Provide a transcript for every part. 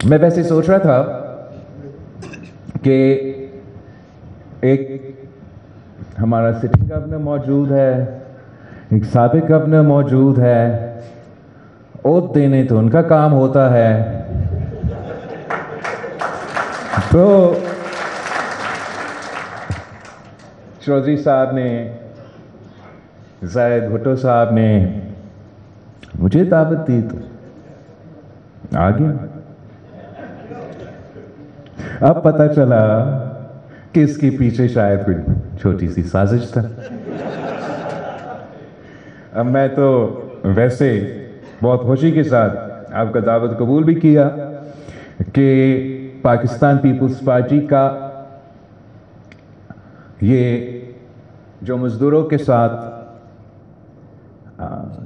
میں ویسے سوچ رہا تھا کہ ایک ہمارا سٹنگ گورنر موجود ہے، ایک سابق گورنر موجود ہے، اوت دینے تو ان کا کام ہوتا ہے، تو چودھری صاحب نے، زاہد بھٹو صاحب نے مجھے دعوت دی تو آ گیا۔ اب پتہ چلا کہ اس کے پیچھے شاید کوئی چھوٹی سی سازش تھا۔ اب میں تو ویسے بہت خوشی کے ساتھ آپ کا دعوت قبول بھی کیا کہ پاکستان پیپلز پارٹی کا یہ جو مزدوروں کے ساتھ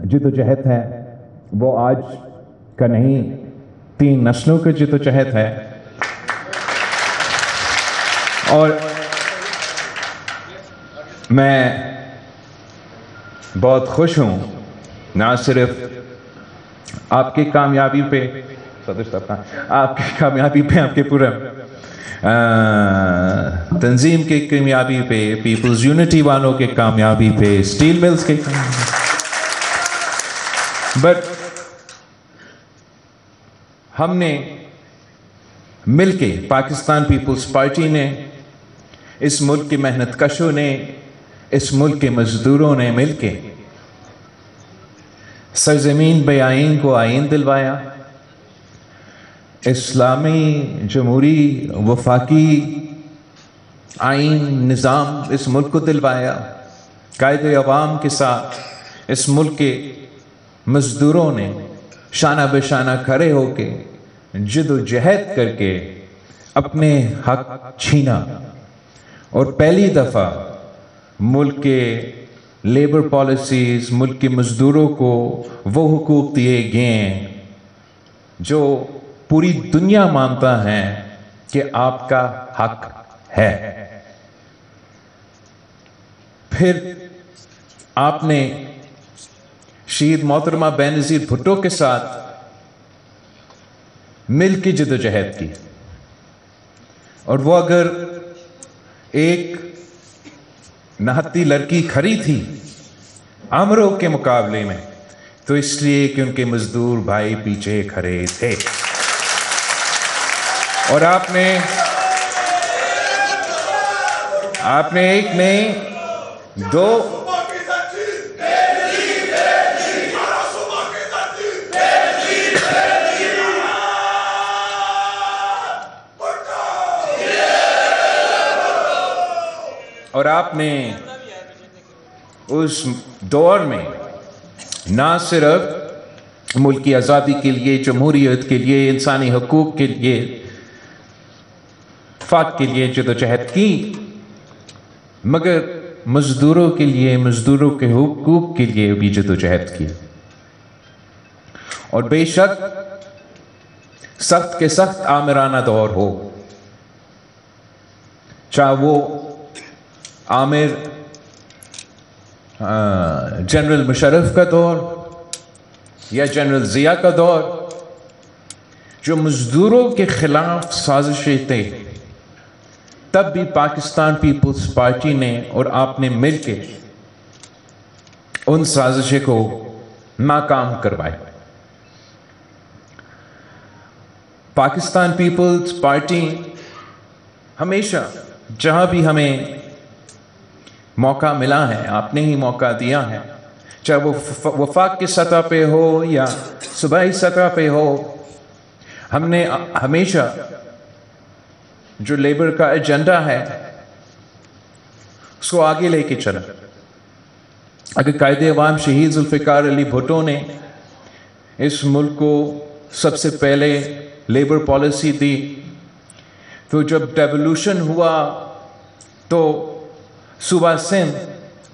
جدوجہد ہے وہ آج کا نہیں، 3 نسلوں کا جدوجہد ہے، اور میں بہت خوش ہوں نہ صرف آپ کی کامیابی پہ، آپ کی کامیابی پہ، آپ کے پورا تنظیم کی کامیابی پہ، پیپلز یونٹی والوں کے کامیابی پہ، اسٹیل ملز کے بٹ ہم نے مل کے، پاکستان پیپلز پارٹی نے، اس ملک کے محنت کشوں نے، اس ملک کے مزدوروں نے مل کے سرزمین بے آئین کو آئین دلوایا، اسلامی جمہوری وفاقی آئین نظام اس ملک کو دلوایا، قائد عوام کے ساتھ اس ملک کے مزدوروں نے شانہ بہ شانہ کھڑے ہو کے جد و جہد کر کے اپنے حق چھینا، اور پہلی دفعہ ملک کے لیبر پالیسیز، ملک کے مزدوروں کو وہ حقوق دیے گئے ہیں جو پوری دنیا مانتا ہے کہ آپ کا حق ہے۔ پھر آپ نے شہید محترمہ بینظیر بھٹو کے ساتھ مل کے جدوجہد کی، اور وہ اگر ایک نہتی لڑکی کھڑی تھی امروں کے مقابلے میں تو اس لیے کہ ان کے مزدور بھائی پیچھے کھڑے تھے، اور آپ نے ایک نہیں، 2 اور آپ نے اس دور میں نہ صرف ملک کی آزادی کے لیے، جمہوریت کے لیے، انسانی حقوق کے لیے، وفاق کے لیے جدوجہد کی، مگر مزدوروں کے لیے، مزدوروں کے حقوق کے لیے بھی جدوجہد کی، اور بے شک سخت کے سخت آمرانہ دور ہو، چاہے وہ عامر جنرل مشرف کا دور یا جنرل ضیاء کا دور، جو مزدوروں کے خلاف سازشیں تھے، تب بھی پاکستان پیپلز پارٹی نے اور آپ نے مل کے ان سازشوں کو ناکام کروائے۔ پاکستان پیپلز پارٹی ہمیشہ جہاں بھی ہمیں موقع ملا ہے، آپ نے ہی موقع دیا ہے، چاہے وہ وفاق کی سطح پہ ہو یا صوبائی سطح پہ ہو، ہم نے ہمیشہ جو لیبر کا ایجنڈا ہے اس کو آگے لے کے چلا۔ اگر قائد عوام شہید ذوالفقار علی بھٹو نے اس ملک کو سب سے پہلے لیبر پالیسی دی، تو جب ڈیولوشن ہوا تو صوبہ سندھ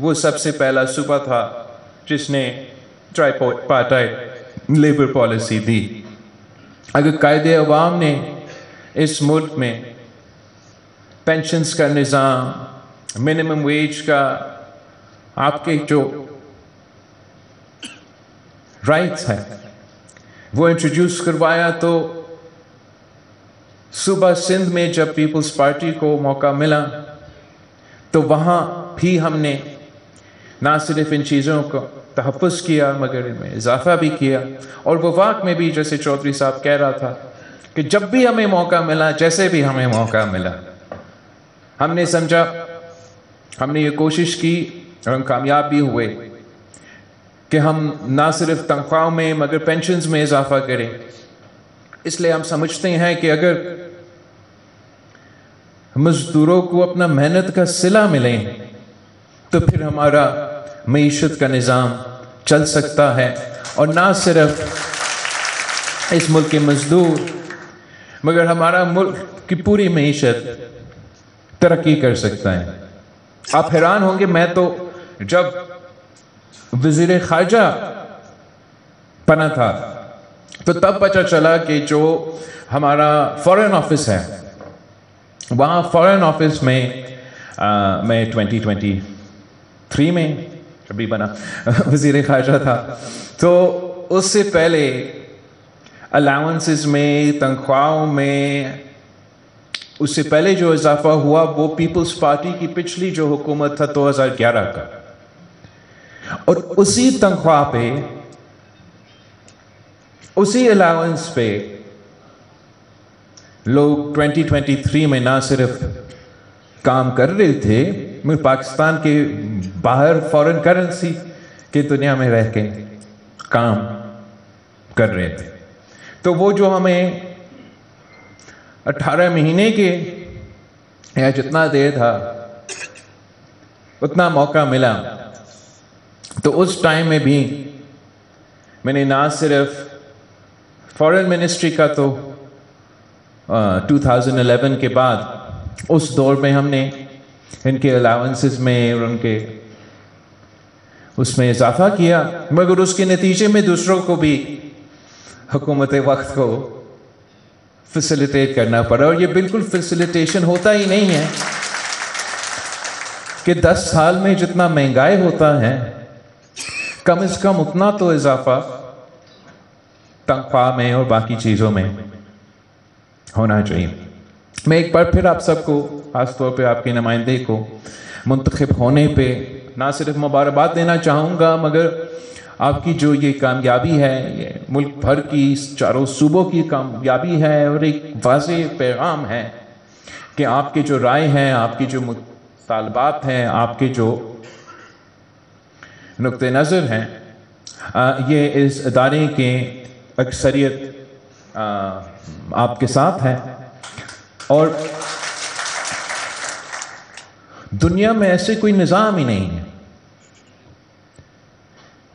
وہ سب سے پہلا صوبہ تھا جس نے ٹرائی پارٹائٹ لیبر پالیسی دی۔ اگر قائد عوام نے اس ملک میں پینشنز کا نظام، منیمم ویج کا، آپ کے جو رائٹس ہیں وہ انٹروڈیوس کروایا، تو صوبہ سندھ میں جب پیپلز پارٹی کو موقع ملا تو وہاں بھی ہم نے نہ صرف ان چیزوں کو تحفظ کیا مگر ان میں اضافہ بھی کیا، اور وفاق میں بھی جیسے چودھری صاحب کہہ رہا تھا کہ جب بھی ہمیں موقع ملا، جیسے بھی ہمیں موقع ملا، ہم نے سمجھا، ہم نے یہ کوشش کی اور ہم کامیاب بھی ہوئے کہ ہم نہ صرف تنخواہوں میں مگر پینشنز میں اضافہ کریں۔ اس لیے ہم سمجھتے ہیں کہ اگر مزدوروں کو اپنا محنت کا صلہ ملے تو پھر ہمارا معیشت کا نظام چل سکتا ہے، اور نہ صرف اس ملک کے مزدور مگر ہمارا ملک کی پوری معیشت ترقی کر سکتا ہے۔ آپ حیران ہوں گے، میں تو جب وزیر خارجہ بنا تھا تو تب پتہ چلا کہ جو ہمارا فارن آفس ہے، وہاں فارن آفس میں میں 2023 میں ابھی بنا وزیر خارجہ تھا، تو اس سے پہلے الاؤنسز میں، تنخواہوں میں، اس سے پہلے جو اضافہ ہوا وہ پیپلز پارٹی کی پچھلی جو حکومت تھا 2011 کا، اور اسی تنخواہ پہ، اسی الاؤنس پہ لوگ 2023 میں نہ صرف کام کر رہے تھے مگر پاکستان کے باہر فارن کرنسی کی دنیا میں رہ کے کام کر رہے تھے۔ تو وہ جو ہمیں 18 مہینے کے یا جتنا دیر تھا اتنا موقع ملا، تو اس ٹائم میں بھی میں نے نہ صرف فارن منسٹری کا تو 2011 کے بعد اس دور میں ہم نے ان کے الاؤنسز میں اور ان کے اس میں اضافہ کیا، مگر اس کے نتیجے میں دوسروں کو بھی حکومت وقت کو فیسیلیٹیٹ کرنا پڑا، اور یہ بالکل فیسیلیٹیشن ہوتا ہی نہیں ہے کہ 10 سال میں جتنا مہنگائی ہوتا ہے کم از کم اتنا تو اضافہ تنخواہ میں اور باقی چیزوں میں ہونا چاہیے۔ میں ایک بار پھر آپ سب کو، خاص طور پہ آپ کے نمائندے کو منتخب ہونے پہ نہ صرف مبارکباد دینا چاہوں گا مگر آپ کی جو یہ کامیابی ہے، یہ ملک بھر کی چاروں صوبوں کی کامیابی ہے، اور ایک واضح پیغام ہے کہ آپ کے جو رائے ہیں، آپ کی جو مطالبات ہیں، آپ کے جو نقطہ نظر ہیں، یہ اس ادارے کے اکثریت آپ کے ساتھ ہے، اور دنیا میں ایسے کوئی نظام ہی نہیں ہے،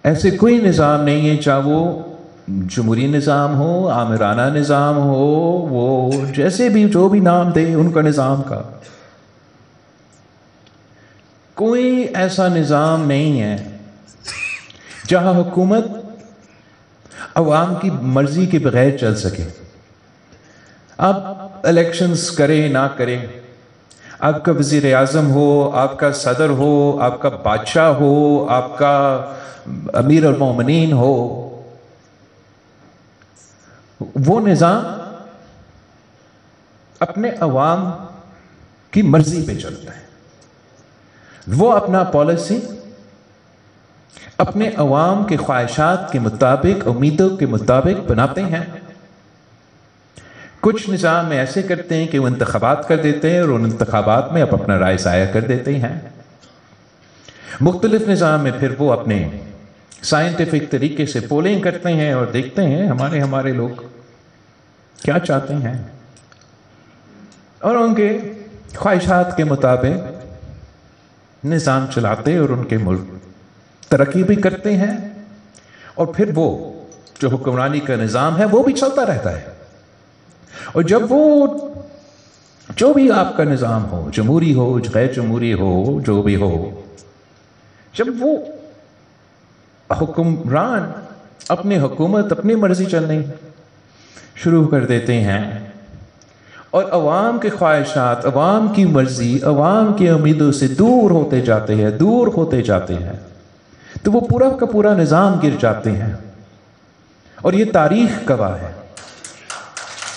ایسے کوئی نظام نہیں ہے، چاہے وہ جمہوری نظام ہو، آمرانہ نظام ہو، وہ جیسے بھی جو بھی نام دے ان کا نظام کا، کوئی ایسا نظام نہیں ہے جہاں حکومت عوام کی مرضی کے بغیر چل سکے۔ آپ الیکشنز کریں نہ کریں، آپ کا وزیر اعظم ہو، آپ کا صدر ہو، آپ کا بادشاہ ہو، آپ کا امیر المومنین ہو، وہ نظام اپنے عوام کی مرضی پہ چلتا ہے، وہ اپنا پالیسی اپنے عوام کے خواہشات کے مطابق، امیدوں کے مطابق بناتے ہیں۔ کچھ نظام میں ایسے کرتے ہیں کہ وہ انتخابات کر دیتے ہیں اور ان انتخابات میں اپنا رائے ضائع کر دیتے ہیں۔ مختلف نظام میں پھر وہ اپنے سائنٹیفک طریقے سے پولنگ کرتے ہیں اور دیکھتے ہیں ہمارے لوگ کیا چاہتے ہیں، اور ان کے خواہشات کے مطابق نظام چلاتے اور ان کے ملک ترقی بھی کرتے ہیں، اور پھر وہ جو حکمرانی کا نظام ہے وہ بھی چلتا رہتا ہے۔ اور جب وہ جو بھی آپ کا نظام ہو، جمہوری ہو، غیر جمہوری ہو، جو بھی ہو، جب وہ حکمران اپنی حکومت اپنی مرضی چلنے شروع کر دیتے ہیں اور عوام کے خواہشات، عوام کی مرضی، عوام کی امیدوں سے دور ہوتے جاتے ہیں تو وہ پورا کا پورا نظام گر جاتے ہیں، اور یہ تاریخ گواہ ہے۔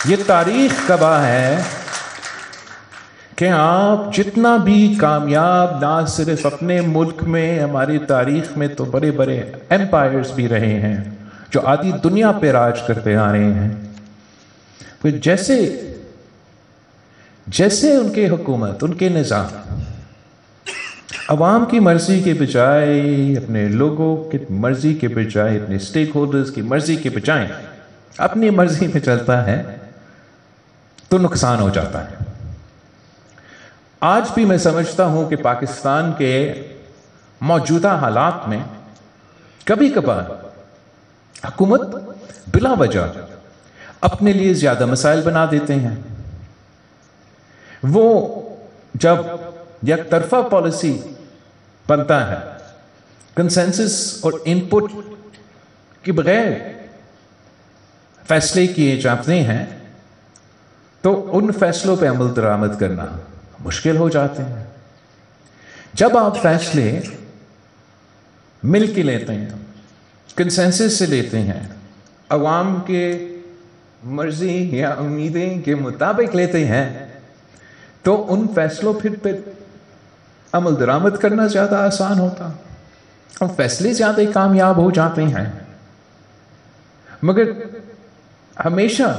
یہ تاریخ گواہ ہے کہ آپ جتنا بھی کامیاب نہ صرف اپنے ملک میں، ہماری تاریخ میں تو بڑے بڑے ایمپائرز بھی رہے ہیں جو آدھی دنیا پہ راج کرتے آ رہے ہیں، پھر جیسے ان کے حکومت، ان کے نظام عوام کی مرضی کے بجائے، اپنے لوگوں کی مرضی کے بجائے، اپنے سٹیک ہولڈرز کی مرضی کے بجائے اپنی مرضی میں چلتا ہے تو نقصان ہو جاتا ہے۔ آج بھی میں سمجھتا ہوں کہ پاکستان کے موجودہ حالات میں کبھی کبھار حکومت بلا وجہ اپنے لیے زیادہ مسائل بنا دیتے ہیں۔ وہ جب یک طرفہ پالیسی بنتا ہے، کنسنسس اور ان پٹ کے بغیر فیصلے کیے جاتے ہیں تو ان فیصلوں پہ عمل درآمد کرنا مشکل ہو جاتے ہیں۔ جب آپ فیصلے مل کے لیتے ہیں، کنسنسس سے لیتے ہیں، عوام کے مرضی یا امیدیں کے مطابق لیتے ہیں، تو ان فیصلوں پہ عمل درآمد کرنا زیادہ آسان ہوتا، اور فیصلے زیادہ کامیاب ہو جاتے ہیں۔ مگر ہمیشہ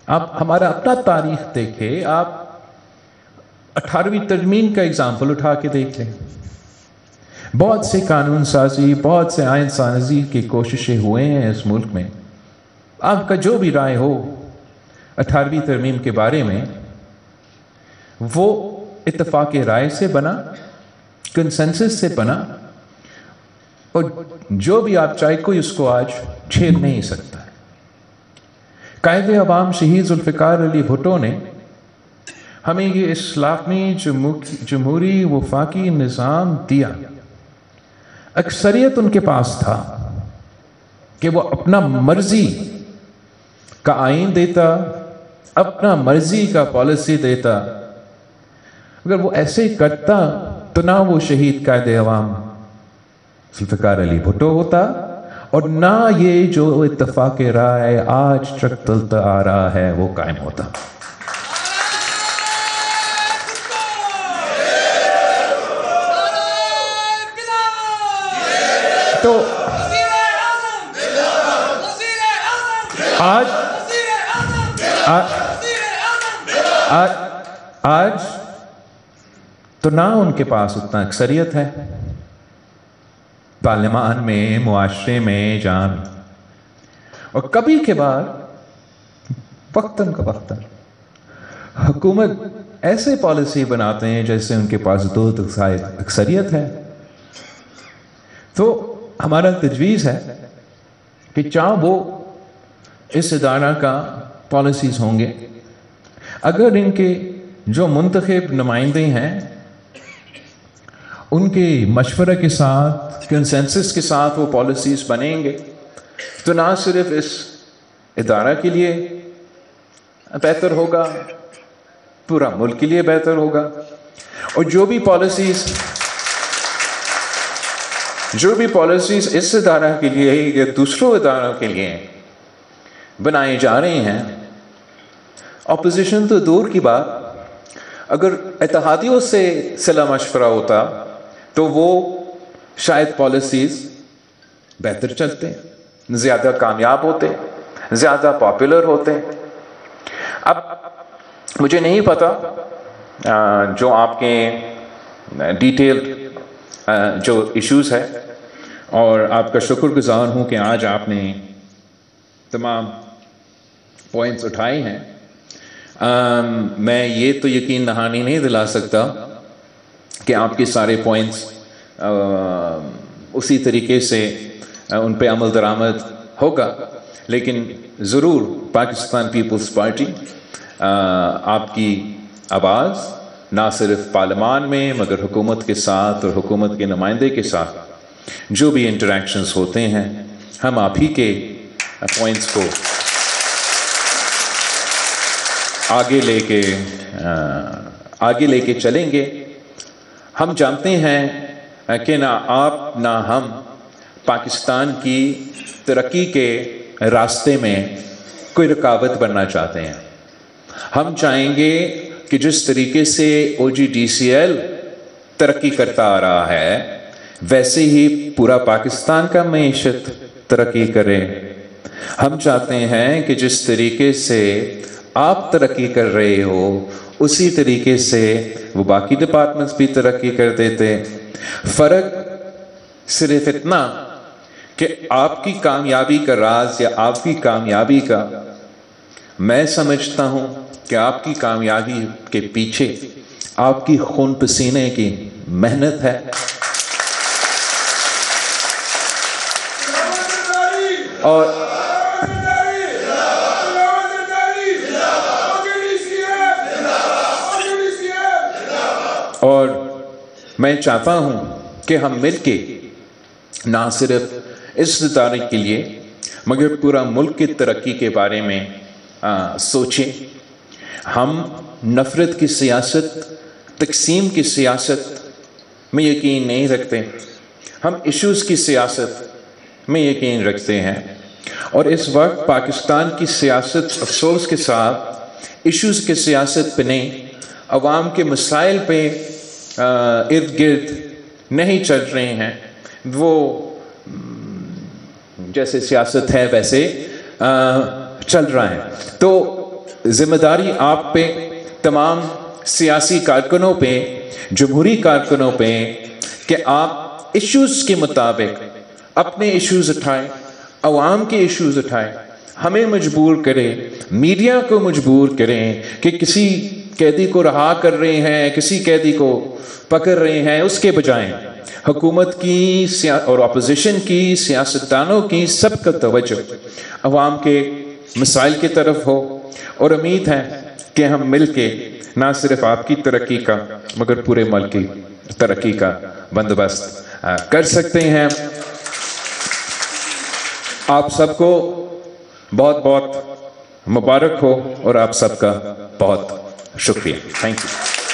آپ ہمارا اپنا تاریخ دیکھیں، آپ 18ویں ترمیم کا اگزامپل اٹھا کے دیکھ لیں۔ بہت سے قانون سازی، بہت سے آئین سازی کی کوششیں ہوئے ہیں اس ملک میں۔ آپ کا جو بھی رائے ہو 18ویں ترمیم کے بارے میں، وہ اتفاق رائے سے بنا، کنسنسس سے بنا، اور جو بھی آپ چاہے کوئی اس کو آج چھیڑ نہیں سکتا ہے۔ قائد عوام شہید ذوالفقار علی بھٹو نے ہمیں یہ اسلامی جمہوری وفاقی نظام دیا۔ اکثریت ان کے پاس تھا کہ وہ اپنا مرضی کا آئین دیتا، اپنا مرضی کا پالیسی دیتا۔ اگر وہ ایسے کرتا تو نہ وہ شہید قائد عوام ذوالفقار علی بھٹو ہوتا، اور نہ یہ جو اتفاق رائے آج تک چلتا آ رہا ہے وہ قائم ہوتا۔ تو آج تو نہ ان کے پاس اتنا اکثریت ہے پارلیمان میں، معاشرے میں، جان، اور کبھی کے بعد وقتاً فوقتاً حکومت ایسے پالیسی بناتے ہیں جیسے ان کے پاس 2/3 اکثریت ہے۔ تو ہمارا تجویز ہے کہ چاہے وہ اس ادارہ کا پالیسیز ہوں گے، اگر ان کے جو منتخب نمائندے ہیں ان کے مشورہ کے ساتھ، کنسنسس کے ساتھ وہ پالیسیز بنیں گے تو نہ صرف اس ادارہ کے لیے بہتر ہوگا، پورا ملک کے لیے بہتر ہوگا۔ اور جو بھی پالیسیز اس ادارہ کے لیے یا دوسروں اداروں کے لیے بنائے جا رہے ہیں، اپوزیشن تو دور کی بات، اگر اتحادیوں سے صلاح مشورہ ہوتا تو وہ شاید پالیسیز بہتر چلتے، زیادہ کامیاب ہوتے، زیادہ پاپولر ہوتے۔ اب مجھے نہیں پتا جو آپ کے ڈیٹیل جو ایشوز ہے، اور آپ کا شکر گزار ہوں کہ آج آپ نے تمام پوائنٹس اٹھائے ہیں۔ میں یہ تو یقین دہانی نہیں دلا سکتا کہ آپ کے سارے پوائنٹس اسی طریقے سے ان پہ عمل درآمد ہوگا، لیکن ضرور پاکستان پیپلز پارٹی آپ کی آواز نہ صرف پارلیمان میں مگر حکومت کے ساتھ اور حکومت کے نمائندے کے ساتھ جو بھی انٹریکشنز ہوتے ہیں، ہم آپ ہی کے پوائنٹس کو آگے لے کے چلیں گے۔ ہم جانتے ہیں کہ نہ آپ نہ ہم پاکستان کی ترقی کے راستے میں کوئی رکاوٹ بننا چاہتے ہیں. ہم چاہیں گے کہ جس طریقے سے OGDCL ترقی کرتا آ رہا ہے ویسے ہی پورا پاکستان کا معیشت ترقی کرے. ہم چاہتے ہیں کہ جس طریقے سے آپ ترقی کر رہے ہو اسی طریقے سے وہ باقی ڈپارٹمنٹس بھی ترقی کر دیتے. فرق صرف اتنا کہ آپ کی کامیابی کا راز یا آپ کی کامیابی کا میں سمجھتا ہوں کہ آپ کی کامیابی کے پیچھے آپ کی خون پسینے کی محنت ہے. اور میں چاہتا ہوں کہ ہم مل کے نہ صرف اس ادارے کے لیے مگر پورا ملک کی ترقی کے بارے میں سوچیں. ہم نفرت کی سیاست، تقسیم کی سیاست میں یقین نہیں رکھتے. ہم ایشوز کی سیاست میں یقین رکھتے ہیں. اور اس وقت پاکستان کی سیاست افسوس کے ساتھ ایشوز کی سیاست پہ نہیں، عوام کے مسائل پہ ارد گرد نہیں چل رہے ہیں. وہ جیسے سیاست ہے ویسے چل رہا ہے. تو ذمہ داری آپ پہ، تمام سیاسی کارکنوں پہ، جمہوری کارکنوں پہ کہ آپ ایشوز کے مطابق اپنے ایشوز اٹھائیں، عوام کے ایشوز اٹھائیں. ہمیں مجبور کریں، میڈیا کو مجبور کریں کہ کسی قیدی کو رہا کر رہے ہیں، کسی قیدی کو پکڑ رہے ہیں، اس کے بجائے حکومت کی اور اپوزیشن کی، سیاستدانوں کی سب کا توجہ عوام کے مسائل کی طرف ہو. اور امید ہے کہ ہم مل کے نہ صرف آپ کی ترقی کا مگر پورے ملک کی ترقی کا بندوبست کر سکتے ہیں. آپ سب کو بہت بہت مبارک ہو اور آپ سب کا بہت شکریہ. Thank you.